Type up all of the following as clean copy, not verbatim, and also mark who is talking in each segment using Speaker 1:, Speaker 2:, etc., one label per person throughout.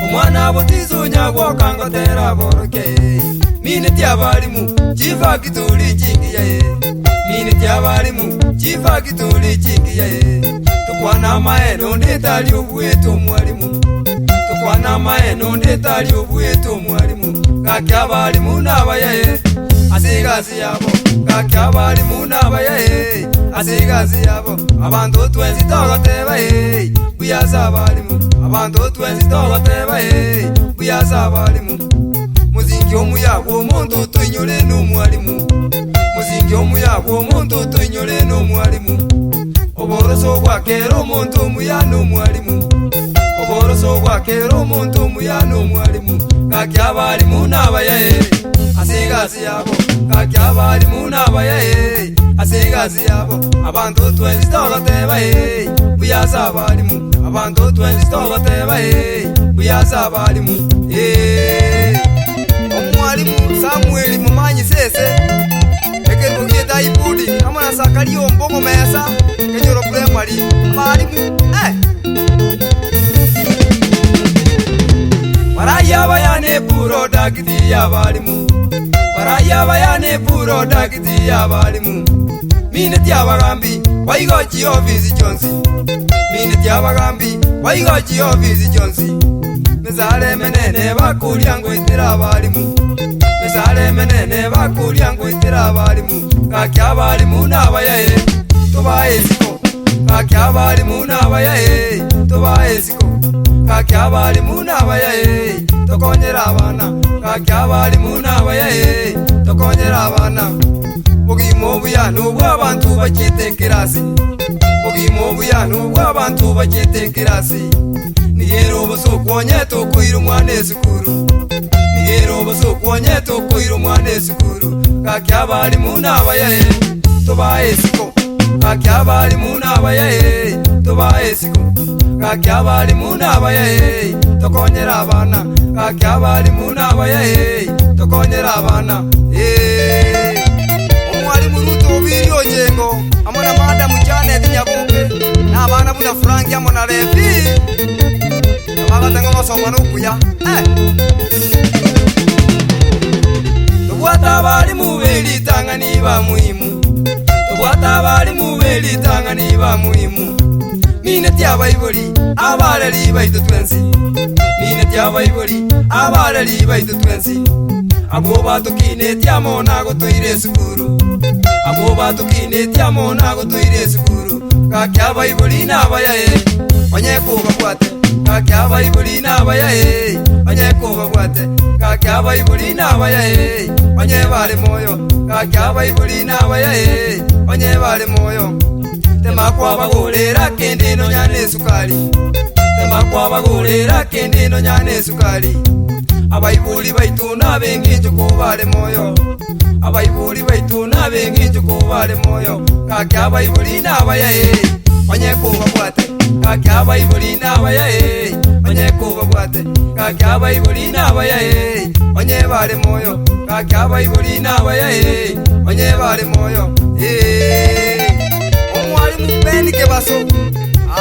Speaker 1: Umwana butizo nyagwa kangotera boroke. Mine tiabalimu chifa kituli chingiye. Mine tiabalimu chifa kituli chingiye. Tukwana maeno ndetali obwetu mwalimu. Tukwana maeno ndetali obwetu mwalimu. Kakyabalimu nabaye asigazi yabo. Kakyabalimu nabaye asigazi yabo. Abantu twenzi togoteba buyaza balimu. Abantu twenzi togoteba buyaza balimu. Muzingi omuyago omuntu tuinyole n'omwalimu. Muzingi omuyago omuntu tuinyole n'omwalimu. Oboroso bwakera omuntu omuya n'omwalimu. Oboroso bwakera omuntu omuya n'omwalimu. Kakyabalimu nabaye asigazi yabo. Kakyabalimu nabaye asigazi yabo. Abantu twenzi togoteba buyaza balimu. Abantu twenzi togoteba buyaza balimu. Omwalimu Samueli mumanyi sese ekero kieta ibudi amana sakaliyo mbongo mesa kenyoro primary balimu Baraya bayane puro dagiti ya balimu. Baraya bayane puro dagiti ya balimu. Minute yabagambi waigochi office Jonsi. Minute yabagambi waigochi office Jonsi. Mesale menene bakulya ngo itira balimu. Mesale menene bakulya ngo itira balimu. Kakyabalimu nabaye tubaye siko. Kakyabalimu nabaye tubaye siko. Kakyabalimu nabaye tokonyera abana. Kakyabalimu nabaye tokonyera abana. Bugimo buyano bw'abantu bakite kirasi. Bugimo buyano bw'abantu bakite kirasi. Nigero bosokonye tokoira umwana esukuru. Nigero bosokonye tokoira umwana esukuru. Kakyabalimu nabaye tubaye siko. Kakyabalimu nabaye tubaye siko. Kakyabalimu nabaye tokonyera abana. Kakyabalimu nabaye tokonyera abana. Omwalimu Ruto biri ojengo amona madamu Janet Nyabuke n'abana buna Frank amona Levi abagatanga basoma n'okuya Tubwata balimu beri tangani ba muhimu. Tubwata balimu beri tangani ba muhimu. Minute yabayibuli abalali baitu twensi. Minute yabayibuli abalali baitu twensi. Abo batukine tyamo nago toire sukuru. Abo batukine tyamo nago toire sukuru. Kakyabayibuli nabaye onyeko babwate. Kakyabayibuli nabaye onyeko babwate. Kakyabayibuli nabaye onye bali moyo. Kakyabayibuli nabaye onye bali moyo. Temakwa bagolera kende no nyane sukali. Temakwa bagolera kende no nyane sukali. Abayibuli baitu nabenginjo kubale moyo. Abayibuli baitu nabenginjo kubale moyo. Kakyabayibuli nabaye onyeko babwate. Kakyabayibuli nabaye onyeko babwate. Kakyabayibuli nabaye onye bale moyo. Kakyabayibuli nabaye onye bale moyo. Omwalimu Beni Kebaso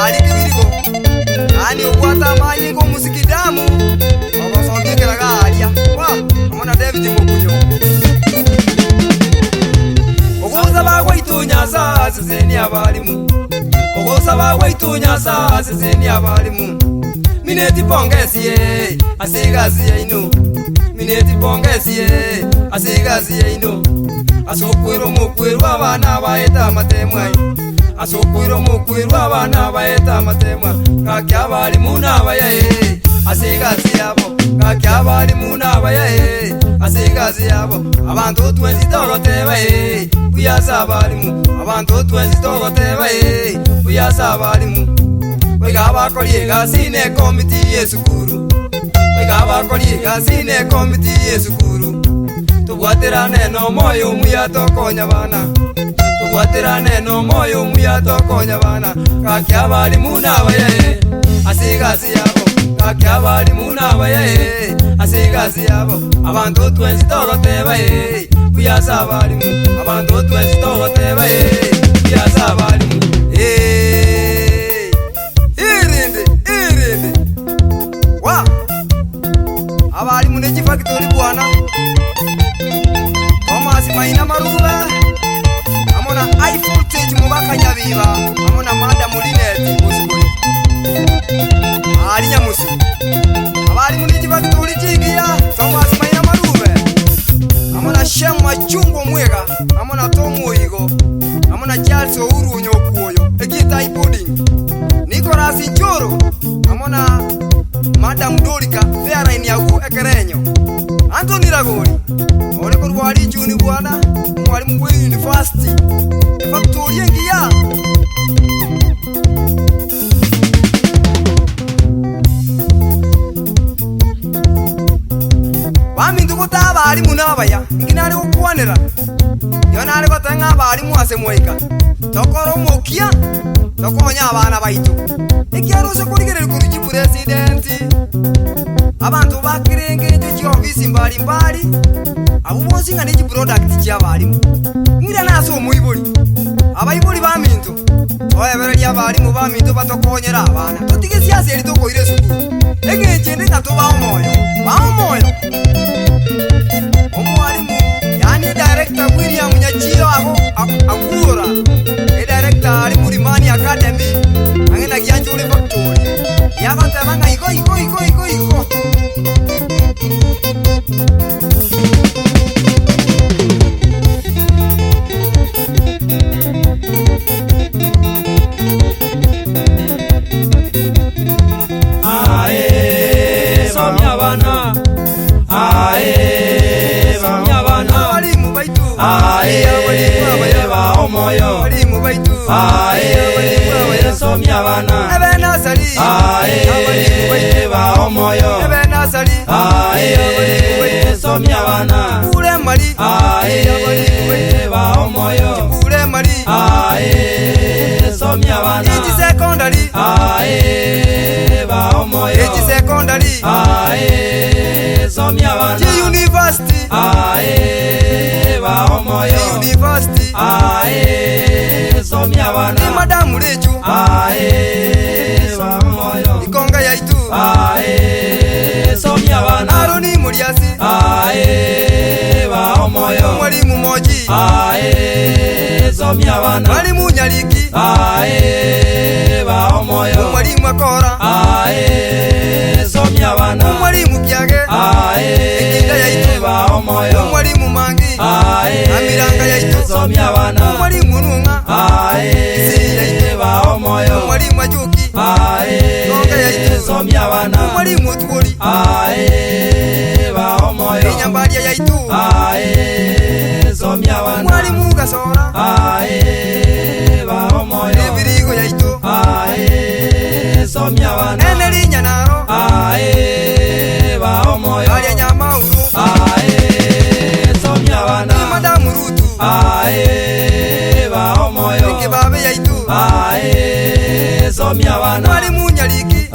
Speaker 1: ali kibirigo ani obwata amanyi ngo musikidamu abasongekera galia amona David Mukunyo ogoza bagwaitunya sasa zeni abalimu. Ogoza bagwaitunya sasa zeni abalimu. Mineti pongesiye asigazi ino. Mineti pongesiye asigazi ino. Asokwiro mukwiru abana baeta matemwa. Asokwiro mukwiru abana baeta matemwa. Kakyabalimu nabaye asigazi yabo. Kakyabalimu nabaye asigazi yabo. Abantu twenzi togoteba buyaza balimu. Abantu twenzi togoteba buyaza balimu. Wega bakoliye gasine komiti yesukuru. Wega bakoliye gasine komiti yesukuru. tubwatirane no moyo muya tokonya bana tubwatirane no moyo muya tokonya bana kakya balimu nabaye asigasi yabo kakya balimu nabaye asigasi yabo abantu twensi togotebaye kuyasa balimu abantu twensi togotebaye kuyasa balimu irinde wa abalimu n'ekifactory bwana Thomas Maina Marube amona high voltage mubakanyabiba amona Madam Linet musibuli ali nyamusi abalimu n'ekifactory kingiya Thomas Maina Marube amona Shema Chungo Mwega amona Tom Oigo amona Charles Ourunyo Kuoyo egita ipoding Nicolas Njoro amona Madam Dorika Fairline yagu ekerenyo Anthony Ragori ole kurwali juni bwana mwalimu wa university factory yengiya Bamindu kutaba ali munabaya nginari ukwanira yona ali batanga bali mwase moika tokoro mokia tokonya abana baitu ikiaruse kurigere kuruji president abantu bakirengeje ki office mbali mbali abo bose ngane ki product cy'abalimu ngira naso muibuli abayibuli bamindu oyebere ya balimu bamindu batokonyera abana totige siasa eri tokoire sukuru egeje ndika to baomoyo omwalimu yani director William Nyachiro abo akura director ali Mulimani Academy angena gianjule factory yabata banga iko somya bana walimu baitu ba omoyo walimu baitu somya bana ebena sali walimu baitu ba omoyo ebena sali somya bana ule mali walimu baitu ba omoyo ule mali somya bana iji secondary ba omoyo iji secondary somya bana university ba omoyo university somya bana Madam Leju ba omoyo ikonga yaitu somya bana Aroni Muriasi ba omoyo mwalimu moji somya bana mwalimu Nyaliki ba omoyo mwalimu Akora somya bana mwalimu Kiage ikinda yaitu ba omoyo mwalimu Mangi amiranga yaitu somya bana mwalimu Nunga si yaitu ba omoyo mwalimu Ajuki konga yaitu somya bana mwalimu Twoli ba omoyo Nyambalia yaitu somya bana mwalimu Gasora ba omoyo Ebirigo yaitu somya bana Eneli Nyanaro ba omoyo Alia Nyamauru somya bana Madam Rutu ba omoyo Kibabe yaitu somya bana mwalimu Nyaliki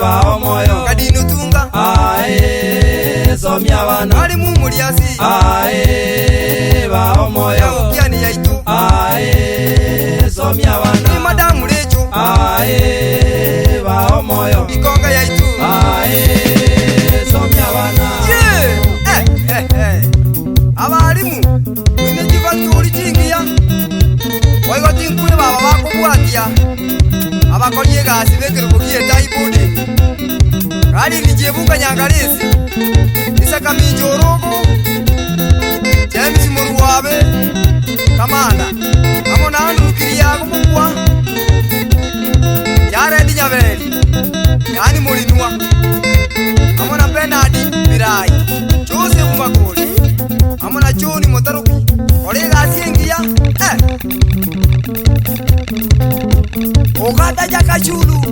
Speaker 1: ba omoyo Kadino Tunga somya bana mwalimu Muliasi ba omoyo Kiani yaitu somya bana Madam Leju ba omoyo ikonga yaitu somya bana abalimu wine kifactory kingiya waigo tinkule baba bakubwatia abakolie gasi bekerubukie typhoid kali nijebuka nyangalisi isaka mijorogo James Muruwabe kamanda amona andukiriya kumukwa yare dinyabeli yani mulinwa amona Bernard Birai Jose Mumakoli amona John Motaruki olega siengia Ogada jakachulu